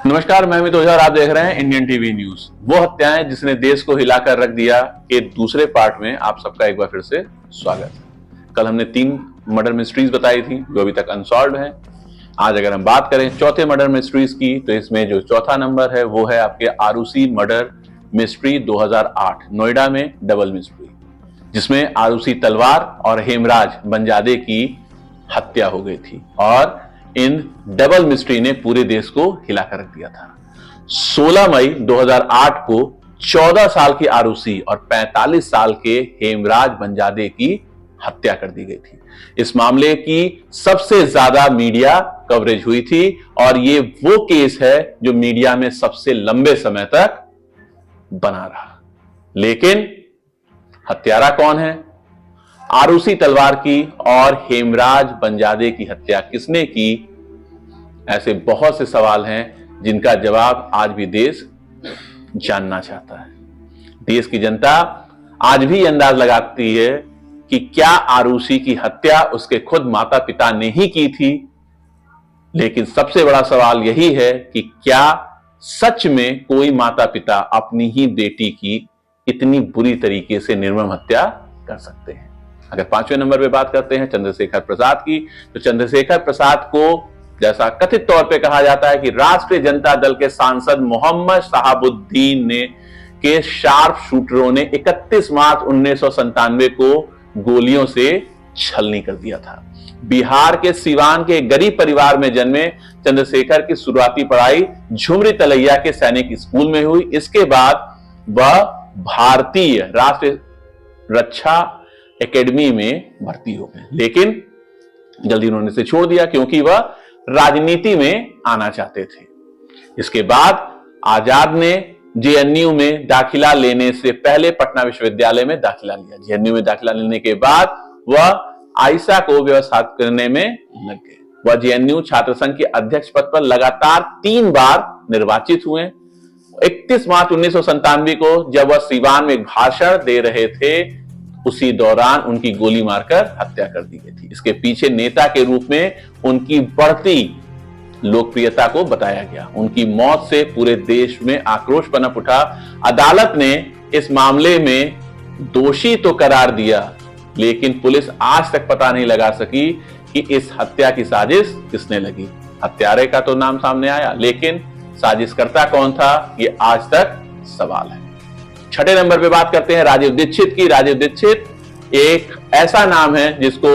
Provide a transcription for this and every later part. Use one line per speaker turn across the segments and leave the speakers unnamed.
नमस्कार, मैं अमित ओझा और आप देख रहे हैं इंडियन टीवी न्यूज। वो हत्याएं जिसने देश को हिलाकर रख दिया के दूसरे पार्ट में आप सबका एक बार फिर से स्वागत है। कल हमने 3 मर्डर मिस्ट्रीज बताई थी जो अभी तक अनसॉल्व्ड हैं। आज अगर हम बात करें चौथे मर्डर मिस्ट्रीज की, तो इसमें जो चौथा नंबर है वो है आपके आरुषि मर्डर मिस्ट्री 2008 नोएडा में डबल मिस्ट्री, जिसमें आरुषि तलवार और हेमराज बंजादे की हत्या हो गई थी और इन डबल मिस्ट्री ने पूरे देश को हिलाकर रख दिया था। 16 मई 2008 को 14 साल की आरुषि और 45 साल के हेमराज बंजादे की हत्या कर दी गई थी। इस मामले की सबसे ज्यादा मीडिया कवरेज हुई थी और ये वो केस है जो मीडिया में सबसे लंबे समय तक बना रहा। लेकिन हत्यारा कौन है? आरुषि तलवार की और हेमराज बंजादे की हत्या किसने की? ऐसे बहुत से सवाल हैं जिनका जवाब आज भी देश जानना चाहता है। देश की जनता आज भी अंदाज लगाती है कि क्या आरुषि की हत्या उसके खुद माता पिता ने ही की थी। लेकिन सबसे बड़ा सवाल यही है कि क्या सच में कोई माता पिता अपनी ही बेटी की इतनी बुरी तरीके से निर्मम हत्या कर सकते हैं? अगर 5वें नंबर पे बात करते हैं चंद्रशेखर प्रसाद की, तो चंद्रशेखर प्रसाद को जैसा कथित तौर पे कहा जाता है कि राष्ट्रीय जनता दल के सांसद मोहम्मद शहाबुद्दीन ने के शार्प शूटरों ने 31 मार्च 1997 को गोलियों से छलनी कर दिया था। बिहार के सिवान के गरीब परिवार में जन्मे चंद्रशेखर की शुरुआती पढ़ाई झुमरी तलैया के सैनिक स्कूल में हुई। इसके बाद वह भारतीय राष्ट्रीय रक्षा एकेडमी में भर्ती हो गए, लेकिन जल्दी उन्होंने इसे छोड़ दिया क्योंकि वह राजनीति में आना चाहते थे। इसके बाद आजाद ने जेएनयू में दाखिला लेने से पहले पटना विश्वविद्यालय में दाखिला लिया। जेएनयू में दाखिला लेने के बाद वह आईसा को व्यवस्थित करने में लग गए। वह जेएनयू छात्र संघ के अध्यक्ष पद पर लगातार 3 बार निर्वाचित हुए। 31 मार्च 1997 को जब वह सिवान में एक भाषण दे रहे थे, उसी दौरान उनकी गोली मारकर हत्या कर दी गई थी। इसके पीछे नेता के रूप में उनकी बढ़ती लोकप्रियता को बताया गया। उनकी मौत से पूरे देश में आक्रोश पनप उठा। अदालत ने इस मामले में दोषी तो करार दिया, लेकिन पुलिस आज तक पता नहीं लगा सकी कि इस हत्या की साजिश किसने लगी। हत्यारे का तो नाम सामने आया, लेकिन साजिशकर्ता कौन था, ये आज तक सवाल है। 6ठे नंबर पे बात करते हैं राजीव दीक्षित की। राजीव दीक्षित एक ऐसा नाम है जिसको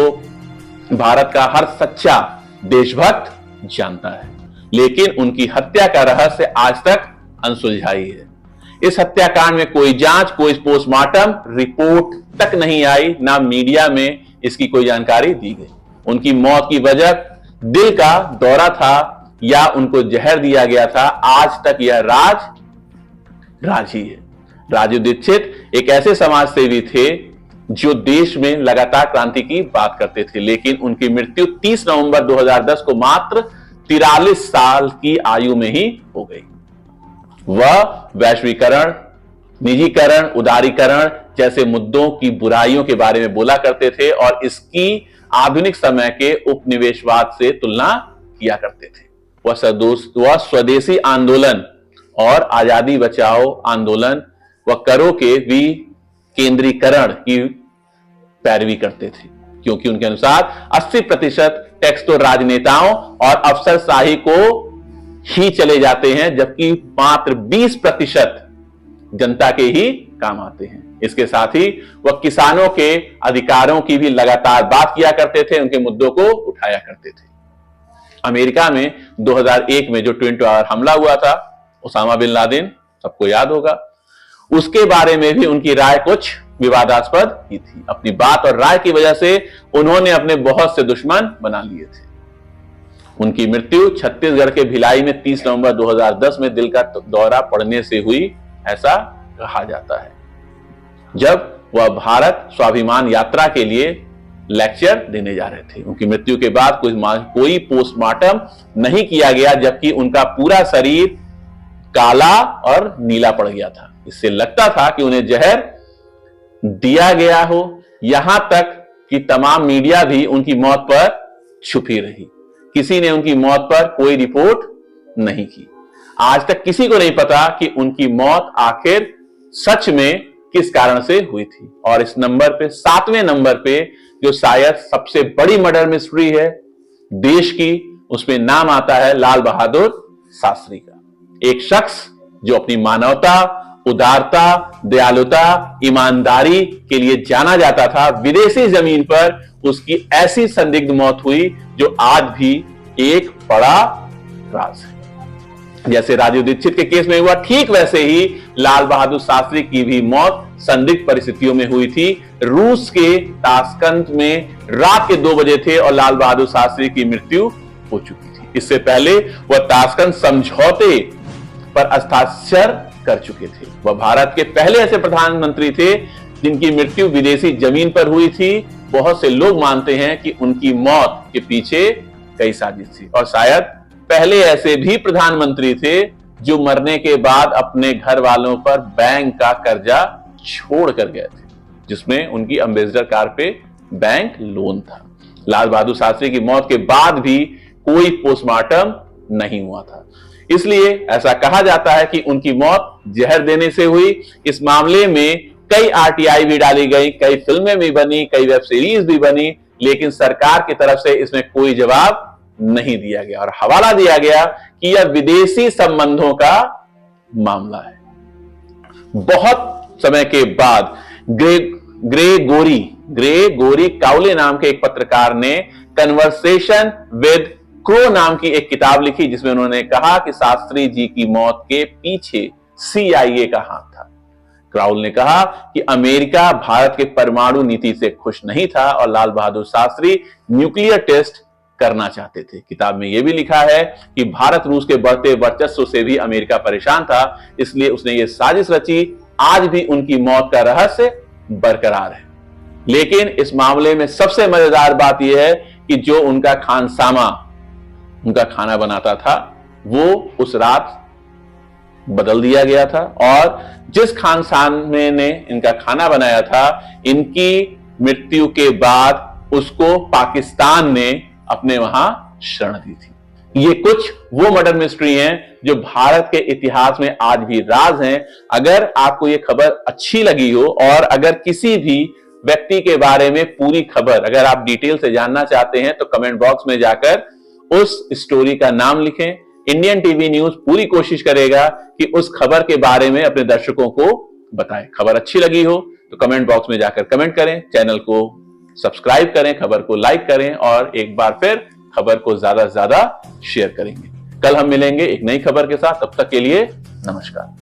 भारत का हर सच्चा देशभक्त जानता है, लेकिन उनकी हत्या का रहस्य आज तक अनसुलझाई है। इस हत्याकांड में कोई जांच, कोई पोस्टमार्टम रिपोर्ट तक नहीं आई, ना मीडिया में इसकी कोई जानकारी दी गई। उनकी मौत की वजह दिल का दौरा था या उनको जहर दिया गया था, आज तक यह राज ही है। राजीव दीक्षित एक ऐसे समाज सेवी थे जो देश में लगातार क्रांति की बात करते थे, लेकिन उनकी मृत्यु 30 नवंबर 2010 को मात्र 43 साल की आयु में ही हो गई। वह वैश्वीकरण, निजीकरण, उदारीकरण जैसे मुद्दों की बुराइयों के बारे में बोला करते थे और इसकी आधुनिक समय के उपनिवेशवाद से तुलना किया करते थे। वह स्वदेशी आंदोलन और आजादी बचाओ आंदोलन व करों के भी केंद्रीकरण की पैरवी करते थे, क्योंकि उनके अनुसार 80% टैक्स तो राजनेताओं और अफसरशाही को ही चले जाते हैं, जबकि मात्र 20% जनता के ही काम आते हैं। इसके साथ ही वह किसानों के अधिकारों की भी लगातार बात किया करते थे, उनके मुद्दों को उठाया करते थे। अमेरिका में 2001 में जो ट्विन टावर हमला हुआ था, ओसामा बिन लादेन, सबको याद होगा, उसके बारे में भी उनकी राय कुछ विवादास्पद ही थी। अपनी बात और राय की वजह से उन्होंने अपने बहुत से दुश्मन बना लिए थे। उनकी मृत्यु छत्तीसगढ़ के भिलाई में 30 नवंबर 2010 में दिल का दौरा पड़ने से हुई, ऐसा कहा जाता है, जब वह भारत स्वाभिमान यात्रा के लिए लेक्चर देने जा रहे थे। उनकी मृत्यु के बाद कोई पोस्टमार्टम नहीं किया गया, जबकि उनका पूरा शरीर काला और नीला पड़ गया था। इससे लगता था कि उन्हें जहर दिया गया हो। यहां तक कि तमाम मीडिया भी उनकी मौत पर छुपी रही। किसी ने उनकी मौत पर कोई रिपोर्ट नहीं की। आज तक किसी को नहीं पता कि उनकी मौत आखिर सच में किस कारण से हुई थी। और इस नंबर पे, 7वें नंबर पे, जो शायद सबसे बड़ी मर्डर मिस्ट्री है देश की, उसमें नाम आता है लाल बहादुर शास्त्री का। एक शख्स जो अपनी मानवता, उदारता, दयालुता, ईमानदारी के लिए जाना जाता था, विदेशी जमीन पर उसकी ऐसी संदिग्ध मौत हुई जो आज भी एक बड़ा राज है। जैसे राजीव दीक्षित के केस में हुआ, ठीक वैसे ही लाल बहादुर शास्त्री की भी मौत संदिग्ध परिस्थितियों में हुई थी। रूस के ताशकंद में रात के 2 बजे थे और लाल बहादुर शास्त्री की मृत्यु हो चुकी थी। इससे पहले वह ताशकंद समझौते पर हस्ताक्षर कर चुके थे। वह भारत के पहले ऐसे प्रधानमंत्री थे जिनकी मृत्यु विदेशी जमीन पर हुई थी। बहुत से लोग मानते हैं कि उनकी मौत के पीछे कई साजिश थी, और शायद पहले ऐसे भी प्रधानमंत्री थे जो मरने के बाद अपने घर वालों पर बैंक का कर्जा छोड़ कर गए थे, जिसमें उनकी एम्बेसडर कार पे बैंक लोन था। लाल बहादुर शास्त्री की मौत के बाद भी कोई पोस्टमार्टम नहीं हुआ था, इसलिए ऐसा कहा जाता है कि उनकी मौत जहर देने से हुई। इस मामले में कई आरटीआई भी डाली गई, कई फिल्में भी बनी, कई वेब सीरीज भी बनी, लेकिन सरकार की तरफ से इसमें कोई जवाब नहीं दिया गया और हवाला दिया गया कि यह विदेशी संबंधों का मामला है। बहुत समय के बाद ग्रेगोरी काउले नाम के एक पत्रकार ने कन्वर्सेशन विद क्रो नाम की एक किताब लिखी, जिसमें उन्होंने कहा कि शास्त्री जी की मौत के पीछे CIA का हाथ था। क्राउल ने कहा कि अमेरिका भारत के परमाणु नीति से खुश नहीं था और लाल बहादुर शास्त्री न्यूक्लियर टेस्ट करना चाहते थे। किताब में यह भी लिखा है कि भारत रूस के बढ़ते वर्चस्व से भी अमेरिका परेशान था, इसलिए उसने ये साजिश रची। आज भी उनकी मौत का रहस्य बरकरार है। लेकिन इस मामले में सबसे मजेदार बात यह है कि जो उनका खानसामा, उनका खाना बनाता था, वो उस रात बदल दिया गया था, और जिस खानसामे ने इनका खाना बनाया था, इनकी मृत्यु के बाद उसको पाकिस्तान ने अपने वहां शरण दी थी। ये कुछ वो मर्डर मिस्ट्री हैं जो भारत के इतिहास में आज भी राज हैं। अगर आपको ये खबर अच्छी लगी हो और अगर किसी भी व्यक्ति के बारे में पूरी खबर अगर आप डिटेल से जानना चाहते हैं, तो कमेंट बॉक्स में जाकर उस स्टोरी का नाम लिखें। इंडियन टीवी न्यूज पूरी कोशिश करेगा कि उस खबर के बारे में अपने दर्शकों को बताएं। खबर अच्छी लगी हो तो कमेंट बॉक्स में जाकर कमेंट करें, चैनल को सब्सक्राइब करें, खबर को लाइक करें और एक बार फिर खबर को ज्यादा से ज्यादा शेयर करेंगे। कल हम मिलेंगे एक नई खबर के साथ, तब तक के लिए नमस्कार।